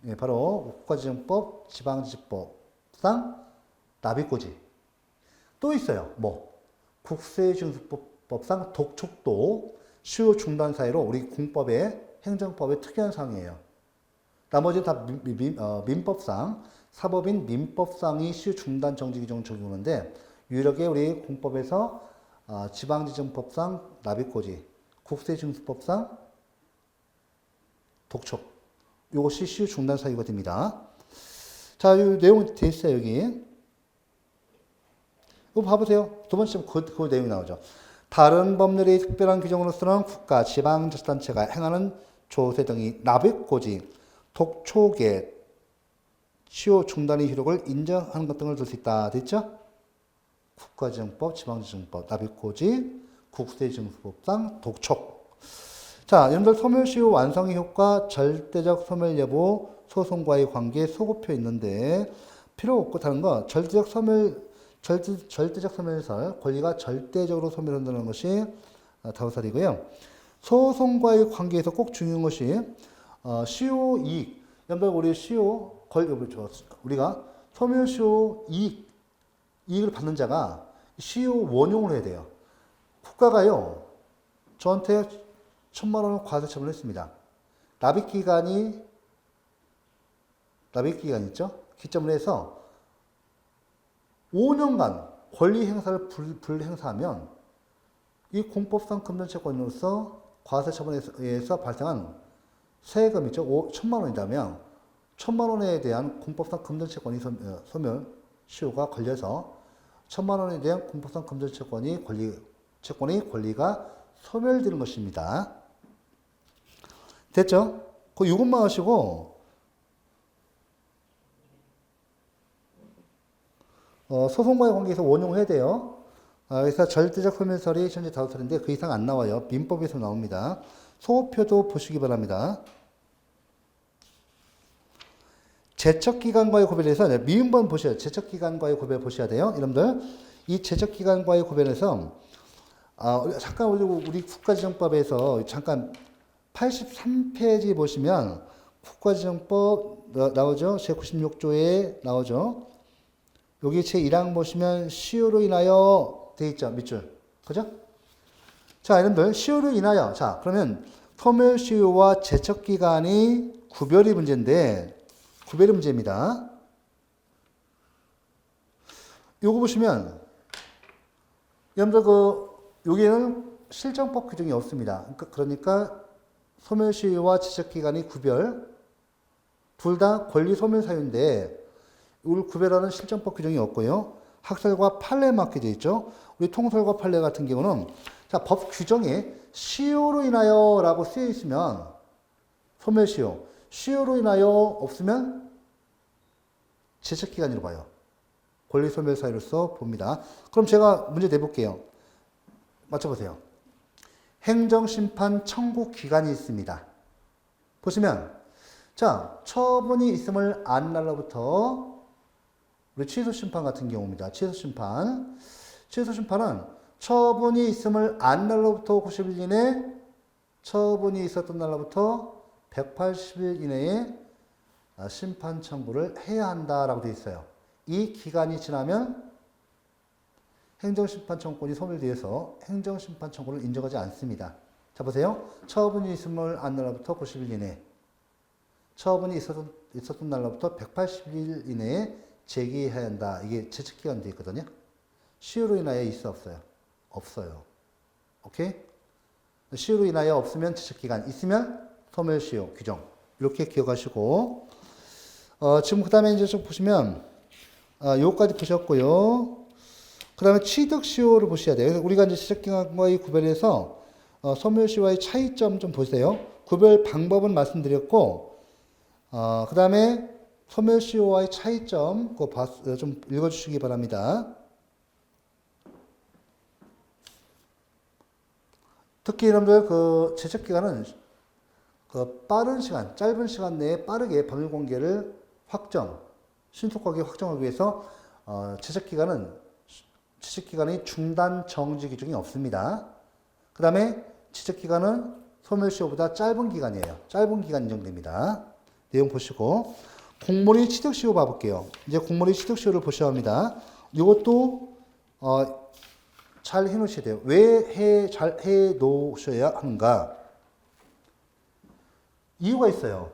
예, 바로 국가지정법, 지방지법상 납입고지. 또 있어요. 뭐? 국세징수법상 독촉도 시효 중단 사유로 우리 공법의 행정법의 특이한 사항이에요. 나머지는 다 민법상, 사법인 민법상이 시효 중단 정지 규정 적용하는데 유일하게 우리 공법에서 지방지정법상 납입고지, 국세징수법상 독촉, 이것이 시효 중단 사유가 됩니다. 자, 이 내용 돼 있어요, 여기. 이거 봐보세요. 두 번째 시험 그 내용이 나오죠. 다른 법률의 특별한 규정으로서는 국가, 지방자치단체가 행하는 조세 등이 납입고지, 독촉의 시효 중단의 효력을 인정하는 것 등을 들 수 있다. 됐죠? 국가지정법, 지방지정법, 납입고지, 국세징수법상 독촉. 자, 여러분들 소멸시효 완성의 효과, 절대적 소멸 여부, 소송과의 관계, 소급표 있는데 필요 없고 다른 거 절대적 소멸설, 권리가 절대적으로 소멸한다는 것이 다우살이고요. 소송과의 관계에서 꼭 중요한 것이 시효 이익. 여러분 우리 시효 우리가 소멸시효 이익을 받는 자가 시효 원용을 해야 돼요. 국가가요 저한테 1,000만 원을 과세 처분했습니다. 납입기간이 있죠. 기점을 해서 5년간 권리 행사를 불행사하면 이 공법상 금전채권으로서 과세 처분에 의해서 발생한 세금 있죠. 1,000만 원이라면 1,000만 원에 대한 공법상 금전채권이 소멸 시효가 걸려서 1,000만 원에 대한 공법상 금전채권이 권리가 소멸되는 것입니다. 됐죠? 이것만 하시고 소송과의 관계에서 원용해야 돼요. 그래서 절대적 소멸설이 현재 5설인데 그 이상 안 나와요. 민법에서 나옵니다. 소표도 보시기 바랍니다. 제척기간과의 구별에서 미음번 보셔야 돼요. 제척기간과의 구별 보셔야 돼요. 여러분들 이 제척기간과의 구별에서 잠깐 우리 국가지정법에서 잠깐 83페이지 보시면 국가지정법 나오죠. 제96조에 나오죠. 여기 제1항 보시면 시효로 인하여 돼 있죠. 밑줄. 그죠? 자, 여러분들 시효로 인하여. 자, 그러면 소멸시효와 제척기간이 구별이 문제입니다. 요거 보시면 여러분들 여기에는 실정법 규정이 없습니다. 그러니까 소멸시효와 제척기간이 구별, 둘 다 권리 소멸 사유인데 이걸 구별하는 실정법 규정이 없고요. 학설과 판례에 맞게 되어 있죠. 우리 통설과 판례 같은 경우는 자, 법 규정에 시효로 인하여 라고 쓰여 있으면 소멸시효, 시효로 인하여 없으면 제척기간으로 봐요. 권리 소멸 사유로서 봅니다. 그럼 제가 문제 내볼게요. 맞춰보세요. 행정심판 청구 기간이 있습니다. 보시면 자, 처분이 있음을 안 날로부터 우리 취소심판 같은 경우입니다. 취소심판은 처분이 있음을 안 날로부터 90일 이내, 처분이 있었던 날로부터 180일 이내에 심판 청구를 해야 한다라고 되어 있어요. 이 기간이 지나면 행정심판 청구권이 소멸되어서 행정심판 청구를 인정하지 않습니다. 자, 보세요. 처분이 있음을 안 날로부터 90일 이내, 처분이 있었던 날로부터 180일 이내에 제기해야 한다. 이게 제척기간 되어 있거든요. 시효로 인하여 있어 없어요? 없어요. 오케이? 시효로 인하여 없으면 제척기간, 있으면 소멸시효 규정. 이렇게 기억하시고 지금 그 다음에 이제 좀 보시면 요거까지 보셨고요. 그 다음에 취득시효를 보셔야 돼요. 그래서 우리가 이제 제척기간과의 구별해서 소멸시효와의 차이점 좀 보세요. 구별 방법은 말씀드렸고 그 다음에 소멸시효와의 차이점 그거 좀 읽어주시기 바랍니다. 특히 여러분들 그 제척기간은 그 빠른 시간, 짧은 시간 내에 빠르게 법률 공개를 신속하게 확정하기 위해서 제척기간이 중단 정지 규정이 없습니다. 그 다음에 제척기간은 소멸시효보다 짧은 기간이에요. 짧은 기간 인정됩니다. 내용 보시고 공무리 취득시효 봐볼게요. 이제 공무리 취득시효를 보셔야 합니다. 이것도 잘 해놓으셔야 돼요. 왜 잘 해놓으셔야 하는가? 이유가 있어요.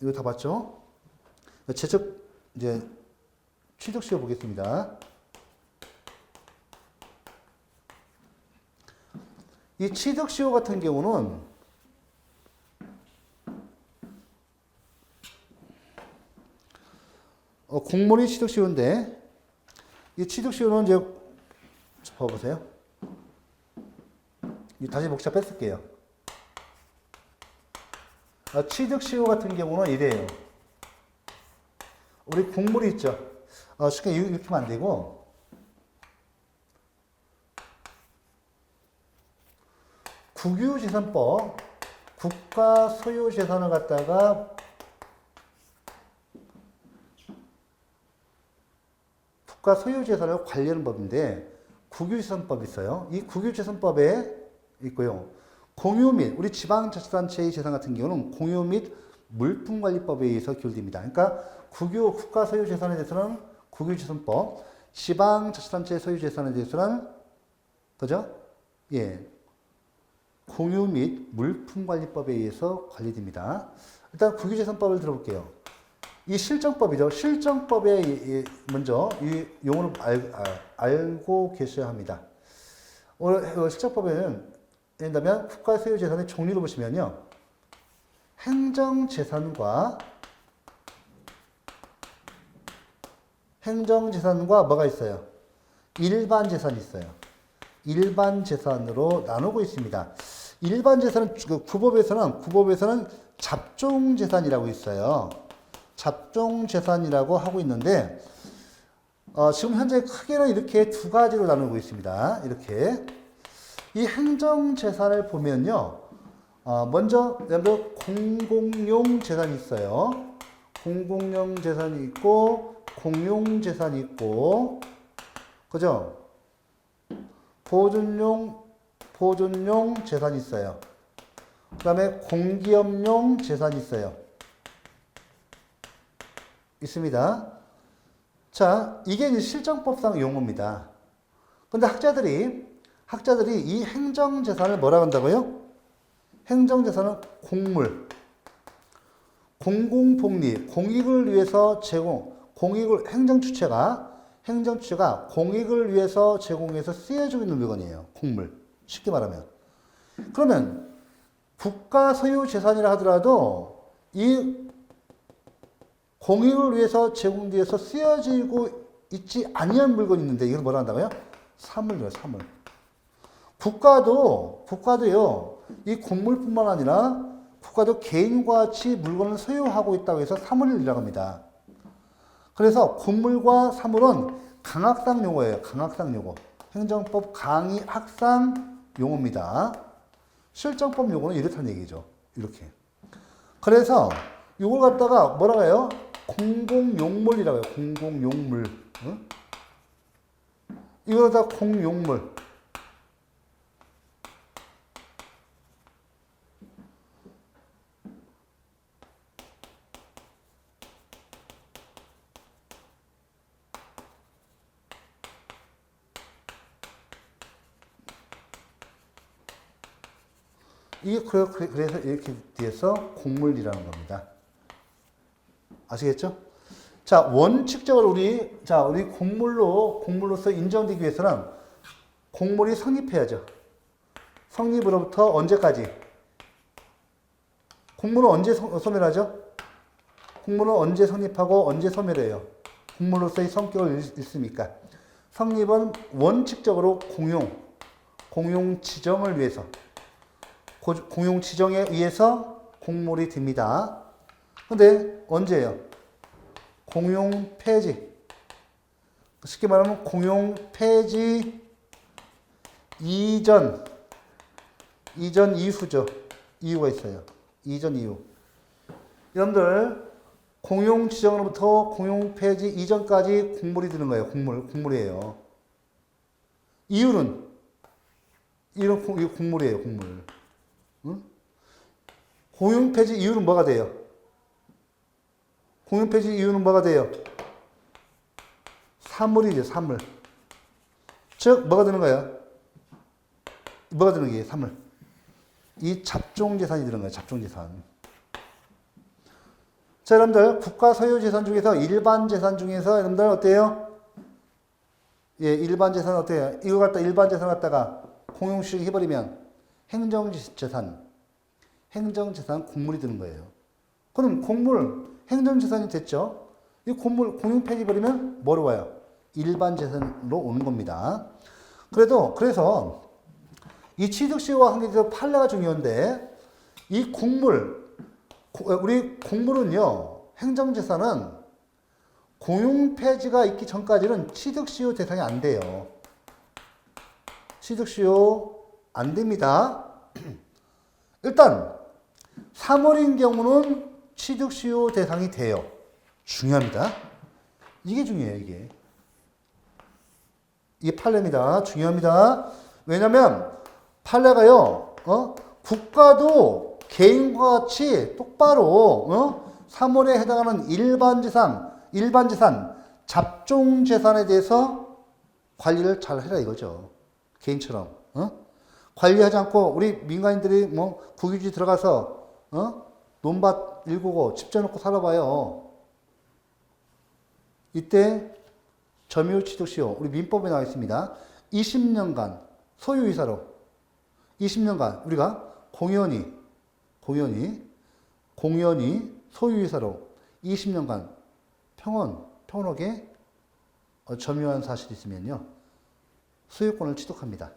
이거 다 봤죠? 제적, 이제, 취득 시효 보겠습니다. 이 취득 시효 같은 경우는 공물이 취득 시효인데, 이 취득 시효는 이제, 봐보세요. 다시 목차 뺐을게요. 취득 시효 같은 경우는 이래요. 우리 공물이 있죠. 쉽게 이렇게 하면 안 되고, 국유재산법, 국가 소유 재산을 갖다가 국가 소유 재산을 관리하는 법인데, 국유재산법이 있어요. 이 국유재산법에 있고요. 공유 및 우리 지방자치단체의 재산 같은 경우는 공유 및 물품관리법에 의해서 규율됩니다. 그러니까 국가 소유 재산에 대해서는 국유재산법, 지방자치단체 소유 재산에 대해서는 그죠? 예, 공유 및 물품관리법에 의해서 관리됩니다. 일단 국유재산법을 들어볼게요. 이 실정법이죠. 실정법에 먼저 이 용어를 알고 계셔야 합니다. 오늘 실정법에는 예를 들면 국가 소유 재산의 종류를 보시면요. 행정재산과 뭐가 있어요? 일반 재산이 있어요. 일반 재산으로 나누고 있습니다. 일반 재산은 구법에서는 잡종 재산이라고 있어요. 잡종 재산이라고 하고 있는데 지금 현재 크게는 이렇게 두 가지로 나누고 있습니다. 이렇게 이 행정 재산을 보면요, 먼저 공공용 재산이 있어요. 공공용 재산이 있고 공용 재산이 있고, 그죠? 보존용 재산이 있어요. 그 다음에 공기업용 재산이 있어요. 있습니다. 자, 이게 이제 실정법상 용어입니다. 근데 학자들이 이 행정재산을 뭐라고 한다고요? 행정재산은 공물, 공공복리, 공익을 위해서 행정주체가 공익을 위해서 제공해서 쓰여지고 있는 물건이에요. 공물. 쉽게 말하면. 그러면 국가 소유 재산이라 하더라도 이 공익을 위해서 제공되어서 쓰여지고 있지 아니한 물건이 있는데 이걸 뭐라 한다고요? 사물이에요, 사물. 국가도요, 이 공물뿐만 아니라 국가도 개인과 같이 물건을 소유하고 있다고 해서 사물이라고 합니다. 그래서 공물과 사물은 강학상 용어예요. 강학상 용어. 행정법 강의 학상 용어입니다. 실정법 용어는 이렇다는 얘기죠. 이렇게. 그래서 이걸 갖다가 뭐라고 해요? 공공용물이라고 해요. 공공용물. 응? 이걸 다 공용물. 이게 그래서 이렇게 뒤에서 공물이라는 겁니다. 아시겠죠? 자, 원칙적으로 우리 공물로서 인정되기 위해서는 공물이 성립해야죠. 성립으로부터 언제까지? 공물은 언제 소멸하죠? 공물은 언제 성립하고 언제 소멸해요? 공물로서의 성격을 잃습니까? 성립은 원칙적으로 공용 지정을 위해서, 공용 지정에 의해서 공물이 됩니다. 근데 언제예요? 공용 폐지. 쉽게 말하면 공용 폐지 이전 이후죠. 이유가 있어요. 이전 이후. 여러분들 공용 지정으로부터 공용 폐지 이전까지 공물이 드는 거예요. 공물이에요. 이유는 공물이에요. 공물. 응? 공용 폐지 이유는 뭐가 돼요? 공용 폐지 이유는 뭐가 돼요? 사물이죠. 사물. 즉 뭐가 되는 거예요? 뭐가 되는 게 사물? 이 잡종재산이 되는 거예요. 잡종재산. 자, 여러분들 국가 소유 재산 중에서 일반 재산 중에서 여러분들 어때요? 예, 일반 재산 어때요? 이거 갖다 일반 재산 갖다가 공용시행 해버리면 행정재산 공물이 되는 거예요. 그럼 공물 행정재산이 됐죠? 이 공물 공용 폐지버리면 뭐로 와요? 일반 재산으로 오는 겁니다. 그래서 이 취득시효와 관계돼서 판례가 중요한데 이 우리 공물은요, 행정재산은 공용폐지가 있기 전까지는 취득시효 대상이 안 돼요. 취득시효 안 됩니다. 일단 사물인 경우는 취득시효 대상이 돼요. 중요합니다. 이게 중요해요, 이게. 이게 판례입니다. 중요합니다. 왜냐면 판례가요, 국가도 개인과 같이 똑바로 사물에 해당하는 일반 재산, 잡종재산에 대해서 관리를 잘 해라 이거죠. 개인처럼. 관리하지 않고 우리 민간인들이 뭐 국유지 들어가서 논밭 일구고 집 져놓고 살아봐요. 이때 점유율 취득시효 우리 민법에 나와 있습니다. 20년간 소유이사로 20년간 우리가 공연히 소유이사로 20년간 평온하게 점유한 사실이 있으면요, 소유권을 취득합니다.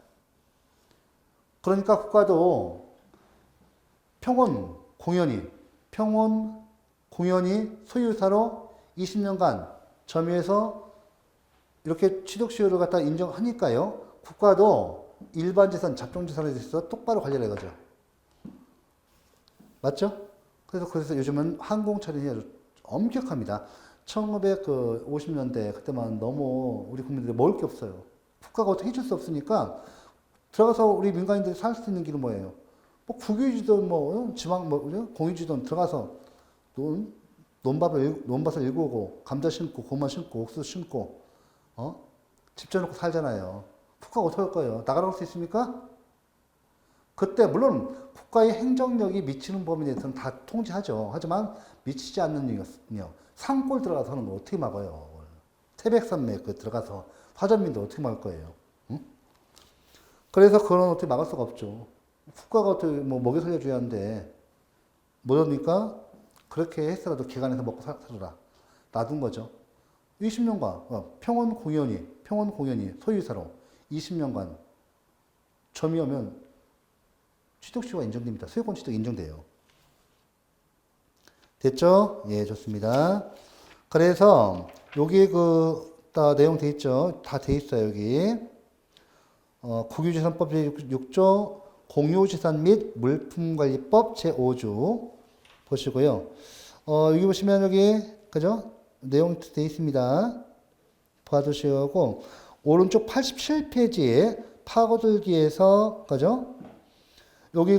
그러니까 국가도 공연히 소유이사로 20년간 점유해서 이렇게 취득시효를 갖다 인정하니까요, 국가도 일반 재산, 잡종재산에 대해서 똑바로 관리를 해가죠. 맞죠? 그래서 요즘은 항공처리이 아주 엄격합니다. 1950년대 그때만 너무 우리 국민들이 먹을 게 없어요. 국가가 어떻게 해줄 수 없으니까 들어가서 우리 민간인들이 살 수 있는 길은 뭐예요? 뭐 국유지든 지방 공유지든 들어가서 논밭을 일구고 감자 심고 고구마 심고 옥수수 심고 집 져놓고 살잖아요. 국가가 어떻게 할 거예요? 나가라고 할 수 있습니까? 그때 물론 국가의 행정력이 미치는 범위에 대해서는 다 통제하죠. 하지만 미치지 않는 이유는요, 산골 들어가서는 어떻게 막아요? 태백산맥 들어가서 화전민도 어떻게 막을 거예요? 응? 그래서 그건 어떻게 막을 수가 없죠. 국가가 어떻게 먹여 살려줘야 하는데 뭐랍니까? 그렇게 했어라도 기관에서 먹고 살아라 놔둔 거죠. 20년간 평원 공연히 소유사로 20년간 점유하면 취득시효가 인정됩니다. 소유권 취득 인정돼요. 됐죠? 예, 좋습니다. 그래서 여기 다 내용 돼 있죠? 다 돼 있어요, 여기. 국유재산법 제6조 공유재산 및 물품관리법 제5조 보시고요. 여기 보시면 여기 그죠? 내용 돼 있습니다. 봐두시고 오른쪽 87페이지에 파고들기에서 그죠? 여기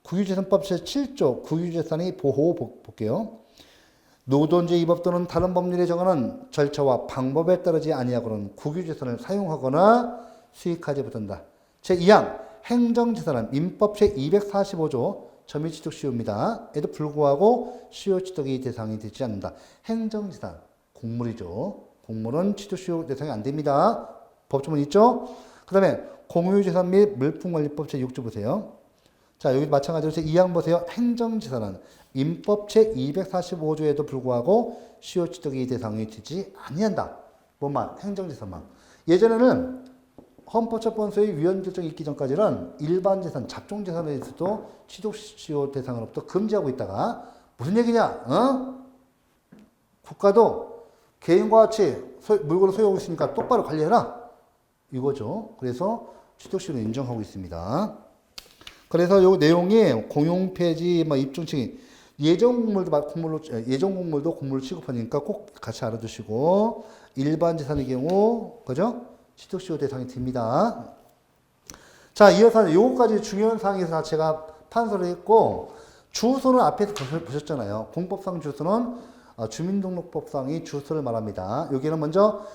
국유재산법 제7조 국유재산의 보호 볼게요. 노동제 위법 또는 다른 법률에 정하는 절차와 방법에 따르지 아니하고는 국유재산을 사용하거나 수익하지 못한다. 제2항 행정재산은 민법 제245조 점유취득시효입니다. 에도 불구하고 시효취득의 대상이 되지 않는다. 행정재산 공물이죠. 공물은 취득시효 대상이 안 됩니다. 법조문 있죠? 그 다음에 공유재산 및 물품관리법 제6조 보세요. 자, 여기 마찬가지로 제2항 보세요. 행정재산은 민법 제245조에도 불구하고 시효취득의 대상이 되지 아니한다. 뭐만? 행정재산만. 예전에는 헌법재판소의 위헌 결정이 있기 전까지는 일반 재산, 잡종재산에 대해서도 취득시효 대상으로부터 금지하고 있다가 무슨 얘기냐? 국가도 개인과 같이 물건을 소유하고 있으니까 똑바로 관리해라. 이거죠. 그래서 취득시효를 인정하고 있습니다. 그래서 요 내용이 공용폐지, 입증칭, 예정공물도 공물을 취급하니까 꼭 같이 알아두시고, 일반 재산의 경우, 그죠? 취득시효 대상이 됩니다. 자, 이어서 요거까지 중요한 사항에서 제가 판서를 했고, 주소는 앞에서 보셨잖아요. 공법상 주소는 주민등록법상의 주소를 말합니다. 여기는 먼저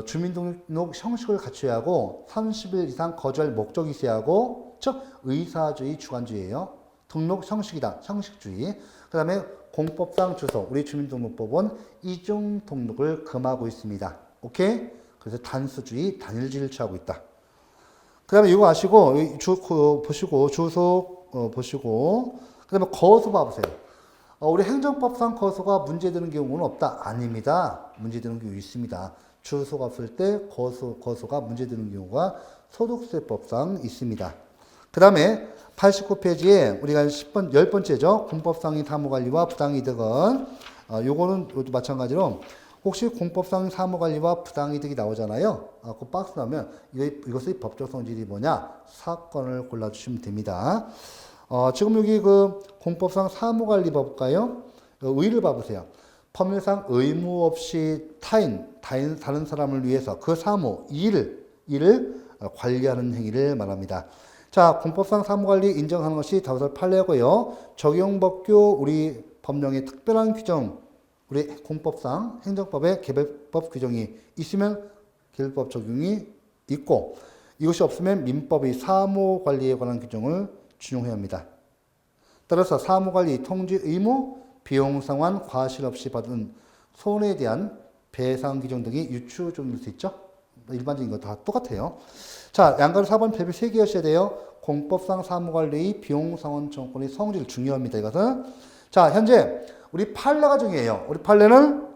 주민등록 형식을 갖춰야 하고 30일 이상 거주할 목적이 있어야 하고 즉 의사주의 주관주의예요. 등록 형식이다. 형식주의. 그 다음에 공법상 주소 우리 주민등록법은 이중 등록을 금하고 있습니다. 오케이? 그래서 단수주의, 단일주의를 취하고 있다. 그 다음에 이거 아시고 보시고 주소 보시고 그 다음에 거수 봐보세요. 우리 행정법상 거수가 문제되는 경우는 없다. 아닙니다. 문제되는 경우 있습니다. 주소가 없을 때 거수가 문제되는 경우가 소득세법상 있습니다. 그 다음에 89페이지에 우리가 10번째죠. 공법상의 사무관리와 부당이득은 요거는 마찬가지로 혹시 공법상 사무관리와 부당이득이 나오잖아요. 그 박스 나오면 이것의 법적 성질이 뭐냐? 사건을 골라주시면 됩니다. 지금 여기 그 공법상 사무관리 봐볼까요? 의를 봐보세요. 법률상 의무 없이 다른 사람을 위해서 그 사무, 일을 관리하는 행위를 말합니다. 자, 공법상 사무관리 인정하는 것이 다우설 판례고요. 적용법규 우리 법령의 특별한 규정, 우리 공법상 행정법의 개별법 규정이 있으면 개별법 적용이 있고 이것이 없으면 민법의 사무관리에 관한 규정을 준용해야 합니다. 따라서 사무관리 통지 의무, 비용 상환, 과실 없이 받은 손해에 대한 배상 규정 등이 유추적일 수 있죠. 일반적인 거 다 똑같아요. 자, 양가로 4번 별표 3개였어야 돼요. 공법상 사무관리의 비용 상환 청구권의 성질 중요합니다. 이것은 자, 현재 우리 판례가 중요해요. 우리 판례는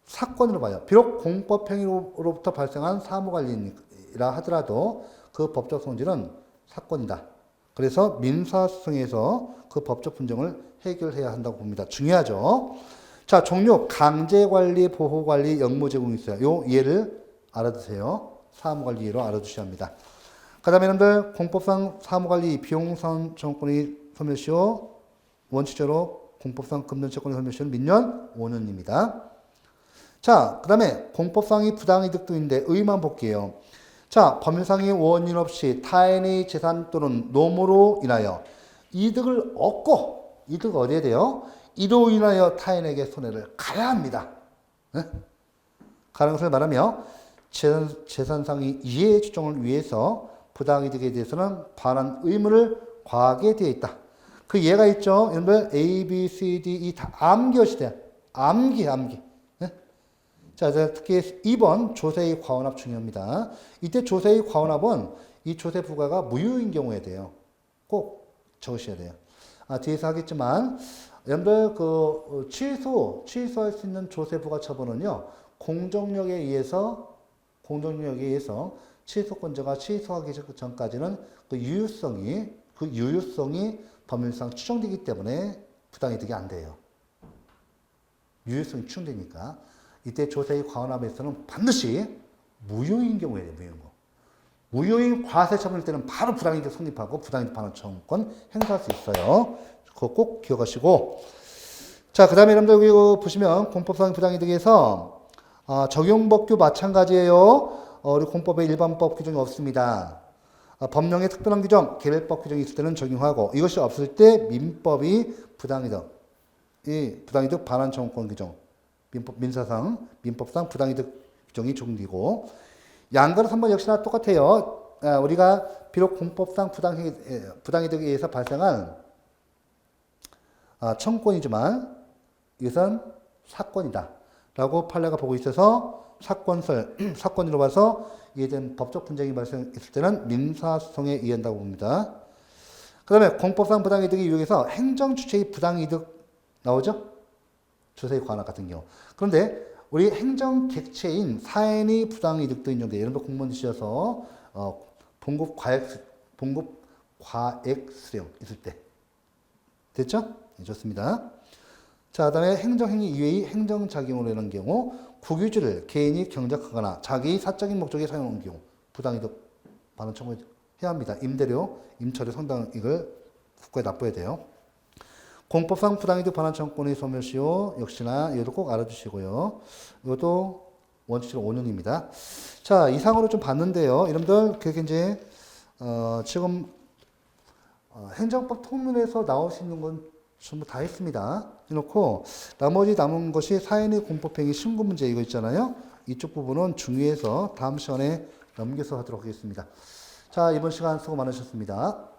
사건으로 봐요. 비록 공법행위로부터 발생한 사무관리라 하더라도 그 법적 성질은 사건이다. 그래서 민사소송에서 그 법적 분쟁을 해결해야 한다고 봅니다. 중요하죠. 자, 종류 강제관리, 보호관리, 영무제공이 있어요. 요 예를 알아두세요. 사무관리 예로 알아두셔야 합니다. 그 다음에 여러분들 공법상 사무관리 비용상 정권의 소멸시효 원칙적으로 공법상 금전채권의 소멸시효는 민년 5년입니다. 자, 그 다음에 공법상의 부당이득도 있는데 의만 볼게요. 자, 법률상의 원인 없이 타인의 재산 또는 노무로 인하여 이득을 얻고 이득 어디에 돼요? 이로 인하여 타인에게 손해를 가야 합니다. 네? 가는 것을 말하며 재산상의 이해 추정을 위해서 부당이득에 대해서는 반환 의무를 과하게 되어 있다. 그 예가 있죠. 여러분들 A, B, C, D, E 다 암기하셔야 돼요. 암기. 네? 자, 특히 2번 조세의 과원합 중요합니다. 이때 조세의 과원합은 이 조세 부과가 무효인 경우에 돼요. 꼭 적으셔야 돼요. 뒤에서 하겠지만 여러분들 그 취소할 수 있는 조세 부과 처분은요. 공정력에 의해서 취소권자가 취소하기 전까지는 그 유효성이 법률상 추정되기 때문에 부당이득이 안 돼요. 유효성이 추정되니까 이때 조세의 과원합에서는 반드시 무효인 경우에 무효인 과세처분일 때는 바로 부당이득 성립하고 부당이득 반환 청구권 행사할 수 있어요. 그거 꼭 기억하시고 자, 그 다음에 여러분들 여기 보시면 공법상 부당이득에서 적용법규 마찬가지예요. 우리 공법에 일반법 규정이 없습니다. 법령의 특별한 규정, 개별법 규정이 있을 때는 적용하고 이것이 없을 때 민법이 부당이득 반환 청구권 규정, 민법상 부당이득 규정이 적용되고 양가로 3번 역시나 똑같아요. 우리가 비록 공법상 부당이득에 의해서 발생한 청구권이지만 이것은 사건이다. 라고 판례가 보고 있어서 사건으로 봐서 이해된 법적 분쟁이 발생했을 때는 민사소송에 의한다고 봅니다. 그 다음에 공법상 부당이득에 유용해서 행정주체의 부당이득 나오죠? 조세의 과환합 같은 경우. 그런데 우리 행정객체인 사인의 부당이득도 인정돼요. 이런 거 공무원 주셔서 봉급 과액 수령 있을 때. 됐죠? 네, 좋습니다. 자, 그 다음에 행정행위 이외의 행정작용으로 하는 경우 국유지를 개인이 경작하거나 자기의 사적인 목적에 사용하는 경우 부당이득 반환 청구해야 합니다. 임대료, 임차료 상당액을 국가에 납부해야 돼요. 공법상 부당이득 반환 청구권의 소멸시효 역시나 이것도 꼭 알아주시고요. 이것도 원칙적으로 5년입니다. 자, 이상으로 좀 봤는데요. 여러분들 그게 이제 지금 행정법 통문에서 나올 수 있는 건 전부 다 했습니다. 해놓고 나머지 남은 것이 사인의 공법행위 신고 문제 이거 있잖아요. 이쪽 부분은 중위에서 다음 시간에 넘겨서 하도록 하겠습니다. 자, 이번 시간 수고 많으셨습니다.